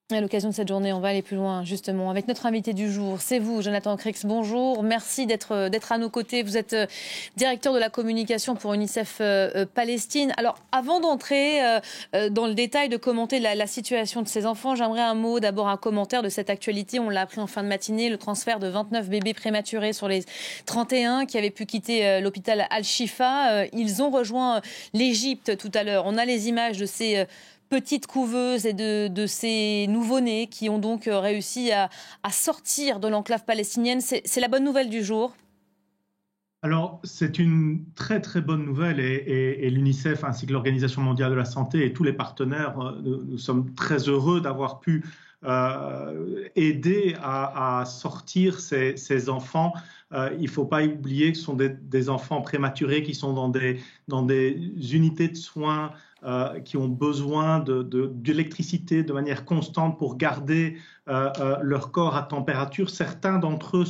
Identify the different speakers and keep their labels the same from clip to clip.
Speaker 1: À l'occasion de cette journée, on va aller plus loin, justement, avec notre invité du jour. C'est vous, Jonathan Crix. Bonjour. Merci d'être à nos côtés. Vous êtes directeur de la communication pour UNICEF Palestine. Alors, avant d'entrer dans le détail, de commenter la situation de ces enfants, j'aimerais un mot, d'abord un commentaire de cette actualité. On l'a appris en fin de matinée, le transfert de 29 bébés prématurés sur les 31 qui avaient pu quitter l'hôpital Al-Shifa. Ils ont rejoint l'Égypte tout à l'heure. On a les images de ces petites couveuses et de ces nouveau-nés qui ont donc réussi à sortir de l'enclave palestinienne. C'est la bonne nouvelle du jour.
Speaker 2: Alors, c'est une très très bonne nouvelle et l'UNICEF ainsi que l'Organisation mondiale de la santé et tous les partenaires, nous sommes très heureux d'avoir pu aider à sortir ces enfants. Il ne faut pas oublier que ce sont des enfants prématurés qui sont dans des unités de soins qui ont besoin d'électricité de manière constante pour garder leur corps à température. Certains d'entre eux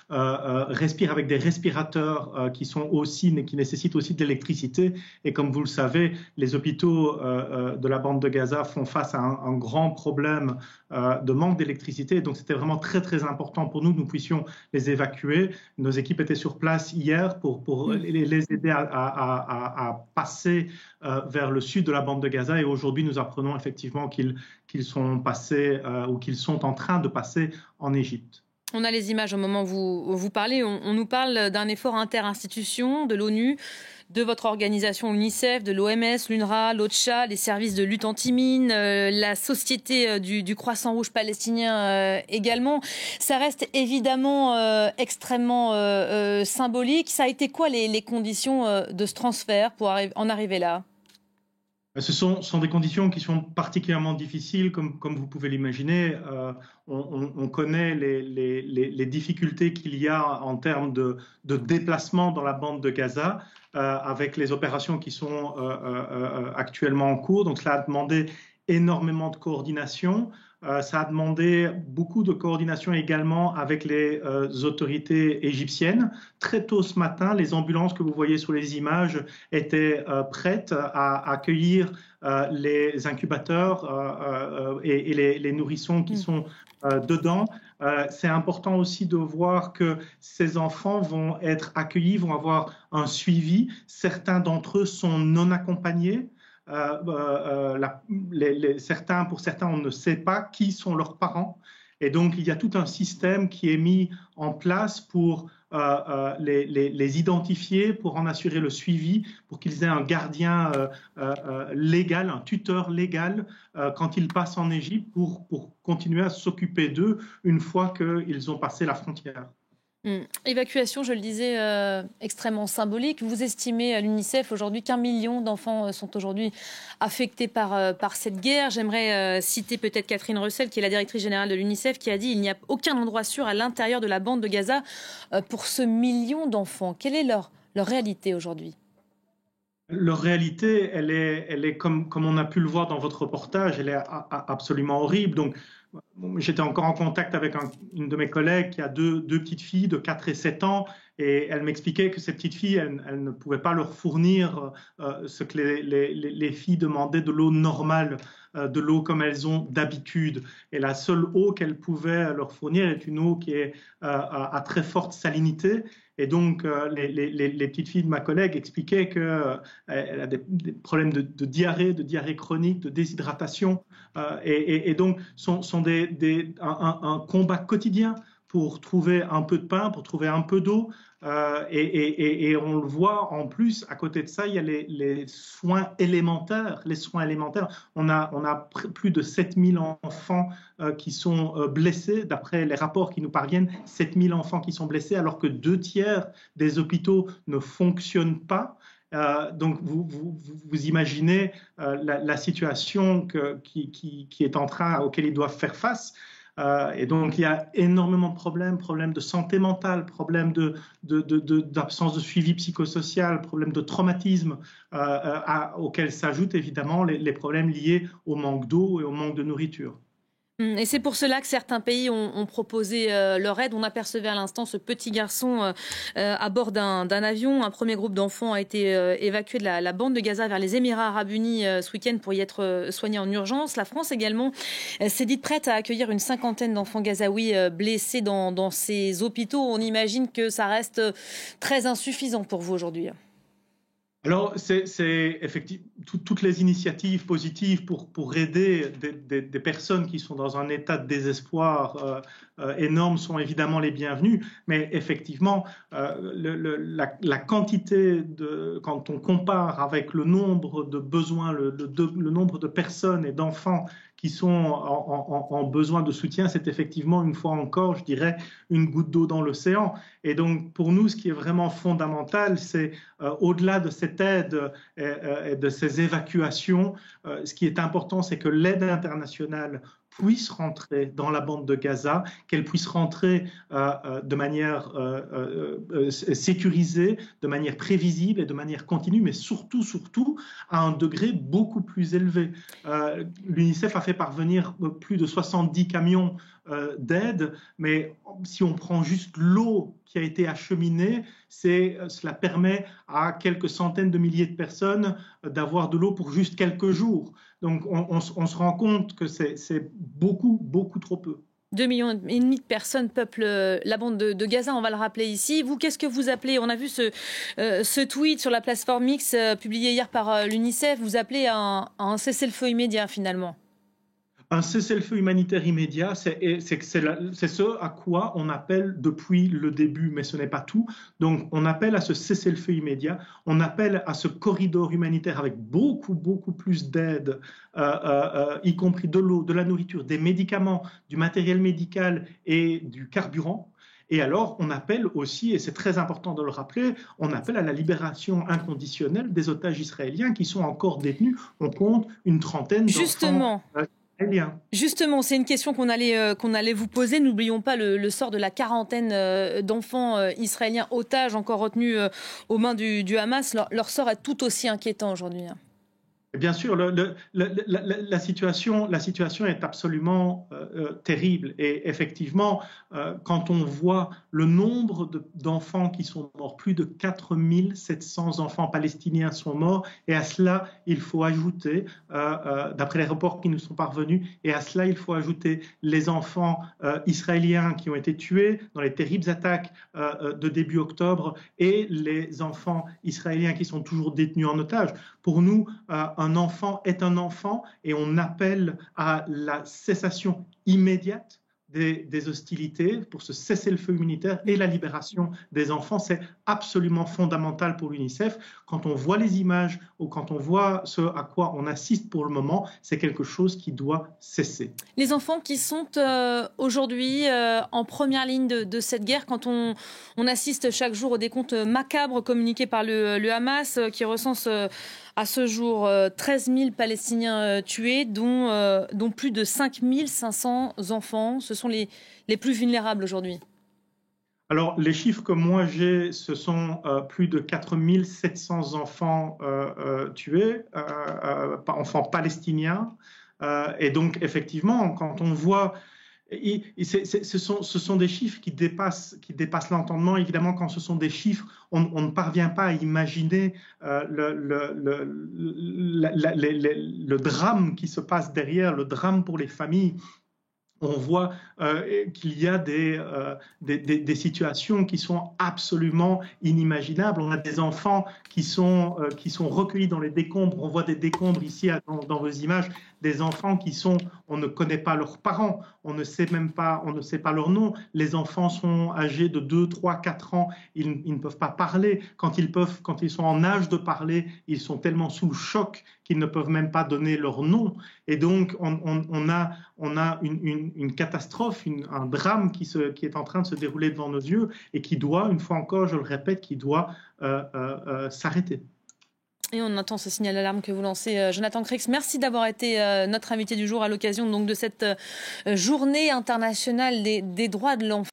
Speaker 2: respirent avec des respirateurs qui nécessitent aussi de l'électricité. Et comme vous le savez, les hôpitaux de la bande de Gaza font face à un grand problème de manque d'électricité. Donc c'était vraiment très très important pour nous que nous puissions les évacuer. Nos équipes étaient sur place hier pour les aider à passer vers le sud de la bande de Gaza. Et aujourd'hui, nous apprenons effectivement qu'ils sont passés ou qu'ils sont en train de passer en Égypte.
Speaker 1: On a les images au moment où vous parlez. On nous parle d'un effort interinstitution de l'ONU, de votre organisation UNICEF, de l'OMS, l'UNRWA, l'OCHA, les services de lutte anti-mine, la société du Croissant Rouge palestinien également. Ça reste évidemment extrêmement symbolique. Ça a été quoi les conditions de ce transfert pour en arriver là ?
Speaker 2: Ce sont des conditions qui sont particulièrement difficiles, comme vous pouvez l'imaginer. On connaît les difficultés qu'il y a en termes de déplacement dans la bande de Gaza, avec les opérations qui sont actuellement en cours. Donc cela a demandé énormément de coordination. Ça a demandé beaucoup de coordination également avec les autorités égyptiennes. Très tôt ce matin, les ambulances que vous voyez sur les images étaient prêtes à accueillir les incubateurs et les nourrissons qui sont dedans. C'est important aussi de voir que ces enfants vont être accueillis, vont avoir un suivi. Certains d'entre eux sont non accompagnés. Pour certains, on ne sait pas qui sont leurs parents. Et donc, il y a tout un système qui est mis en place pour les identifier, pour en assurer le suivi, pour qu'ils aient un gardien légal, un tuteur légal quand ils passent en Égypte pour continuer à s'occuper d'eux une fois qu'ils ont passé la frontière.
Speaker 1: Évacuation, je le disais, extrêmement symbolique. Vous estimez à l'UNICEF aujourd'hui qu'1 million d'enfants sont aujourd'hui affectés par cette guerre. J'aimerais citer peut-être Catherine Russell, qui est la directrice générale de l'UNICEF, qui a dit qu'il n'y a aucun endroit sûr à l'intérieur de la bande de Gaza pour ce million d'enfants. Quelle est leur réalité aujourd'hui ?
Speaker 2: Leur réalité, elle est comme on a pu le voir dans votre reportage, elle est absolument horrible. Donc, j'étais encore en contact avec une de mes collègues qui a deux petites filles de 4 et 7 ans et elle m'expliquait que ces petites filles, elles ne pouvaient pas leur fournir ce que les filles demandaient, de l'eau normale, de l'eau comme elles ont d'habitude. Et la seule eau qu'elles pouvaient leur fournir est une eau qui est à très forte salinité. Et donc, les petites filles de ma collègue expliquaient qu'elle a des problèmes de diarrhée chronique, de déshydratation. Et donc, sont un combat quotidien pour trouver un peu de pain, pour trouver un peu d'eau. Et on le voit en plus, à côté de ça, il y a les soins élémentaires. Les soins élémentaires, on a plus de 7000 enfants qui sont blessés, d'après les rapports qui nous parviennent, 7000 enfants qui sont blessés, alors que 2/3 des hôpitaux ne fonctionnent pas. Donc vous imaginez la situation qui est auquel ils doivent faire face. Et donc il y a énormément de problèmes de santé mentale, problèmes d'absence de suivi psychosocial, problèmes de traumatisme, auxquels s'ajoutent évidemment les problèmes liés au manque d'eau et au manque de nourriture.
Speaker 1: Et c'est pour cela que certains pays ont proposé leur aide. On apercevait à l'instant ce petit garçon à bord d'un avion. Un premier groupe d'enfants a été évacué de la bande de Gaza vers les Émirats arabes unis ce week-end pour y être soigné en urgence. La France également s'est dite prête à accueillir une cinquantaine d'enfants gazaouis blessés dans ces hôpitaux. On imagine que ça reste très insuffisant pour vous aujourd'hui.
Speaker 2: Alors, c'est effectivement toutes les initiatives positives pour aider des personnes qui sont dans un état de désespoir énorme sont évidemment les bienvenues. Mais effectivement, la quantité quand on compare avec le nombre de besoins, le nombre de personnes et d'enfants qui sont en besoin de soutien, c'est effectivement, une fois encore, je dirais, une goutte d'eau dans l'océan. Et donc, pour nous, ce qui est vraiment fondamental, c'est au-delà de cette aide et de ces évacuations, ce qui est important, c'est que l'aide internationale puisse rentrer dans la bande de Gaza, qu'elle puisse rentrer de manière sécurisée, de manière prévisible et de manière continue, mais surtout à un degré beaucoup plus élevé. L'UNICEF a fait parvenir plus de 70 camions d'aide, mais si on prend juste l'eau qui a été acheminée, cela permet à quelques centaines de milliers de personnes d'avoir de l'eau pour juste quelques jours. Donc on se rend compte que c'est beaucoup trop peu.
Speaker 1: 2,5 millions de personnes peuplent la bande de Gaza, on va le rappeler ici. Vous, qu'est-ce que vous appelez? On a vu ce tweet sur la plateforme X publié hier par l'UNICEF. Vous appelez à un cessez-le-feu immédiat finalement.
Speaker 2: Un cessez-le-feu humanitaire immédiat, c'est ce à quoi on appelle depuis le début, mais ce n'est pas tout. Donc on appelle à ce cessez-le-feu immédiat, on appelle à ce corridor humanitaire avec beaucoup plus d'aide, y compris de l'eau, de la nourriture, des médicaments, du matériel médical et du carburant. Et alors, on appelle aussi, et c'est très important de le rappeler, on appelle à la libération inconditionnelle des otages israéliens qui sont encore détenus. On compte une trentaine d'enfants.
Speaker 1: Justement, c'est une question qu'on allait vous poser. N'oublions pas le sort de la quarantaine d'enfants israéliens otages encore retenus aux mains du Hamas. Leur sort est tout aussi inquiétant aujourd'hui.
Speaker 2: Bien sûr, la situation est absolument terrible. Et effectivement, quand on voit le nombre d'enfants qui sont morts, plus de 4700 enfants palestiniens sont morts, et à cela, il faut ajouter, d'après les rapports qui nous sont parvenus, et à cela, il faut ajouter les enfants israéliens qui ont été tués dans les terribles attaques de début octobre, et les enfants israéliens qui sont toujours détenus en otage. Pour nous, un enfant est un enfant, et on appelle à la cessation immédiate des hostilités pour ce cessez-le-feu humanitaire et la libération des enfants. C'est absolument fondamental pour l'UNICEF. Quand on voit les images ou quand on voit ce à quoi on assiste pour le moment, c'est quelque chose qui doit cesser.
Speaker 1: Les enfants qui sont aujourd'hui en première ligne de cette guerre, quand on assiste chaque jour au décompte macabre communiqué par le Hamas qui recense à ce jour 13 000 Palestiniens tués, dont plus de 5 500 enfants. Ce sont les plus vulnérables aujourd'hui.
Speaker 2: Alors, les chiffres que moi j'ai, ce sont plus de 4 700 enfants tués, enfants palestiniens. Et donc, effectivement, quand on voit... ce sont des chiffres qui dépassent l'entendement. Évidemment, quand ce sont des chiffres, on ne parvient pas à imaginer le drame qui se passe derrière, le drame pour les familles. On voit qu'il y a des situations qui sont absolument inimaginables. On a des enfants qui sont recueillis dans les décombres. On voit des décombres ici dans vos images, des enfants on ne connaît pas leurs parents, on ne sait pas leur nom. Les enfants sont âgés de 2, 3, 4 ans, ils ne peuvent pas parler. Quand ils sont en âge de parler, ils sont tellement sous le choc qu'ils ne peuvent même pas donner leur nom. Et donc, on a une catastrophe, un drame qui est en train de se dérouler devant nos yeux et qui doit, une fois encore, je le répète, qui doit s'arrêter.
Speaker 1: Et on entend ce signal d'alarme que vous lancez, Jonathan Crix. Merci d'avoir été notre invité du jour à l'occasion donc de cette journée internationale des droits de l'enfant.